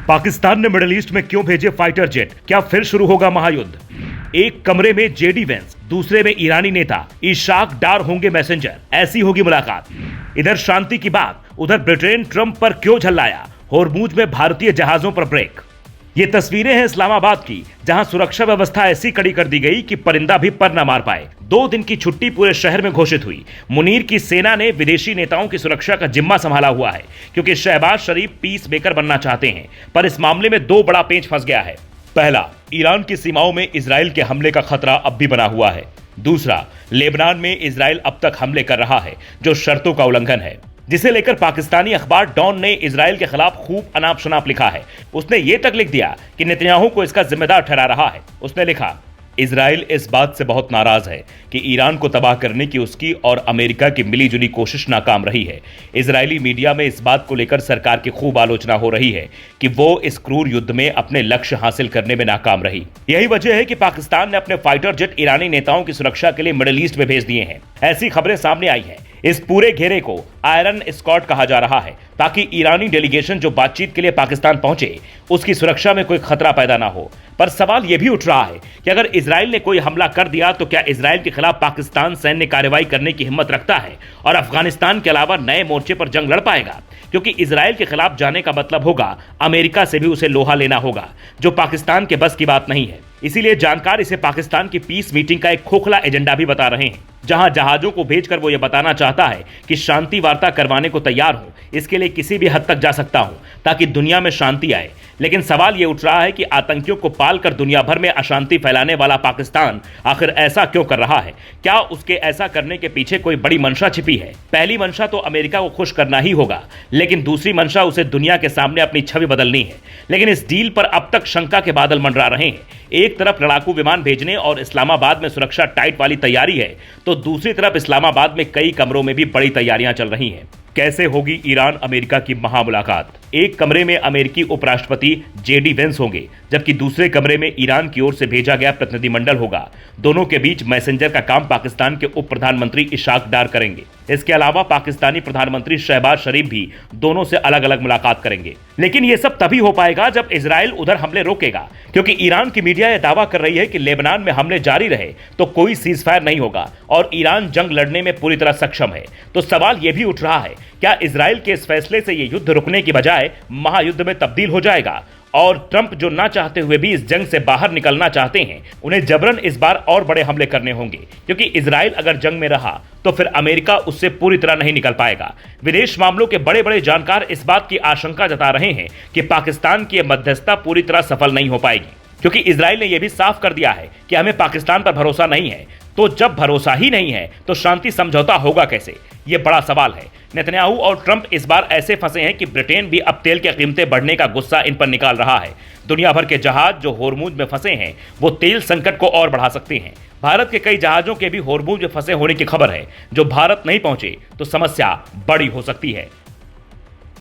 पाकिस्तान ने middle east में क्यों भेजे फाइटर जेट? क्या फिर शुरू होगा महायुद्ध? एक कमरे में जेडी वेंस, दूसरे में ईरानी नेता इशाक डार होंगे मैसेंजर। ऐसी होगी मुलाकात। इधर शांति की बात, उधर ब्रिटेन ट्रंप पर क्यों झल्लाया? होर्मुज में भारतीय जहाजों पर ब्रेक। ये तस्वीरें हैं इस्लामाबाद की, जहां सुरक्षा व्यवस्था ऐसी कड़ी कर दी गई कि परिंदा भी पर न मार पाए। 2 दिन की छुट्टी पूरे शहर में घोषित हुई। मुनीर की सेना ने विदेशी नेताओं की सुरक्षा का जिम्मा संभाला हुआ है, क्योंकि शहबाज शरीफ पीस मेकर बनना चाहते हैं। पर इस मामले में 2 बड़ा पेंच फंस गया है। पहला, ईरान की सीमाओं में इजराइल के हमले का खतरा अब भी बना हुआ है। दूसरा, लेबनान में इजराइल अब तक हमले कर रहा है, जो शर्तों का उल्लंघन है, जिसे लेकर पाकिस्तानी अखबार डॉन ने इजराइल के खिलाफ खूब अनाप शनाप लिखा है। उसने ये तक लिख दिया कि नेतन्याहू को इसका जिम्मेदार ठहरा रहा है। उसने लिखा, इजराइल इस बात से बहुत नाराज है कि ईरान को तबाह करने की उसकी और अमेरिका की मिलीजुली कोशिश नाकाम रही है। इजरायली मीडिया में इस बात को लेकर सरकार की खूब आलोचना हो रही है कि वो इस क्रूर युद्ध में अपने लक्ष्य हासिल करने में नाकाम रही। यही वजह है कि पाकिस्तान ने अपने फाइटर जेट ईरानी नेताओं की सुरक्षा के लिए मिडिल ईस्ट में भेज दिए हैं। ऐसी खबरें सामने आई हैं। इस पूरे घेरे को आयरन स्कॉट कहा जा रहा है, ताकि ईरानी डेलीगेशन जो बातचीत के लिए पाकिस्तान पहुंचे, उसकी सुरक्षा में कोई खतरा पैदा ना हो। पर सवाल यह भी उठ रहा है कि अगर इजराइल ने कोई हमला कर दिया तो क्या इजराइल के खिलाफ पाकिस्तान सैन्य कार्रवाई करने की हिम्मत रखता है और अफगानिस्तान के अलावा नए मोर्चे पर जंग लड़ पाएगा? क्योंकि इजराइल के खिलाफ जाने का मतलब होगा अमेरिका से भी उसे लोहा लेना होगा, जो पाकिस्तान के बस की बात नहीं है। इसीलिए जानकार इसे पाकिस्तान की पीस मीटिंग का एक खोखला एजेंडा भी बता रहे हैं, जहां जहाजों को भेजकर वो ये बताना चाहता है कि शांति वार्ता करवाने को तैयार हूं, इसके लिए किसी भी हद तक जा सकता हूं ताकि दुनिया में शांति आए। लेकिन सवाल ये उठ रहा है कि आतंकियों को पालकर दुनिया भर में अशांति फैलाने वाला पाकिस्तान आखिर ऐसा क्यों कर रहा है? क्या उसके ऐसा करने के पीछे कोई बड़ी मंशा छिपी है? पहली मंशा तो अमेरिका को खुश करना ही होगा, लेकिन दूसरी मंशा उसे दुनिया के सामने अपनी छवि बदलनी है। लेकिन इस डील पर अब तक शंका के बादल मंडरा रहे हैं। एक तरफ लड़ाकू विमान भेजने और इस्लामाबाद में सुरक्षा टाइट वाली तैयारी है, तो दूसरी तरफ इस्लामाबाद में कई कमरों में भी बड़ी तैयारियां चल रही हैं। कैसे होगी ईरान अमेरिका की महामुलाकात? एक कमरे में अमेरिकी उपराष्ट्रपति जेडी वेंस होंगे, जबकि दूसरे कमरे में ईरान की ओर से भेजा गया प्रतिनिधिमंडल होगा। दोनों के बीच मैसेंजर का काम पाकिस्तान के उप प्रधानमंत्री इशाक डार करेंगे। इसके अलावा पाकिस्तानी प्रधानमंत्री शहबाज शरीफ भी दोनों से अलग अलग मुलाकात करेंगे। लेकिन यह सब तभी हो पाएगा जब इजराइल उधर हमले रोकेगा, क्योंकि ईरान की मीडिया यह दावा कर रही है कि लेबनान में हमले जारी रहे तो कोई सीजफायर नहीं होगा और ईरान जंग लड़ने में पूरी तरह सक्षम है। तो सवाल यह भी उठ रहा है, क्या इजराइल के इस फैसले से यह युद्ध रुकने की बजाय महायुद्ध में तब्दील हो जाएगा? और ट्रंप जो ना चाहते हुए भी इस जंग से बाहर निकलना चाहते हैं, उन्हें जबरन इस बार और बड़े हमले करने होंगे, क्योंकि इजराइल अगर जंग में रहा तो फिर अमेरिका उससे पूरी तरह नहीं निकल पाएगा। विदेश मामलों के बड़े बड़े जानकार इस बात की आशंका जता रहे हैं कि पाकिस्तान की मध्यस्थता पूरी तरह सफल नहीं हो पाएगी, क्योंकि इजराइल ने यह भी साफ कर दिया है कि हमें पाकिस्तान पर भरोसा नहीं है। तो जब भरोसा ही नहीं है तो शांति समझौता होगा कैसे? ये बड़ा सवाल है। नेतन्याहू और ट्रंप इस बार ऐसे फंसे हैं कि ब्रिटेन भी अब तेल की कीमतें बढ़ने का गुस्सा इन पर निकाल रहा है। दुनिया भर के जहाज जो होर्मुज में फंसे हैं, वो तेल संकट को और बढ़ा सकते हैं। भारत के कई जहाजों के भी होर्मुज में फंसे होने की खबर है। जो भारत नहीं पहुंचे तो समस्या बड़ी हो सकती है।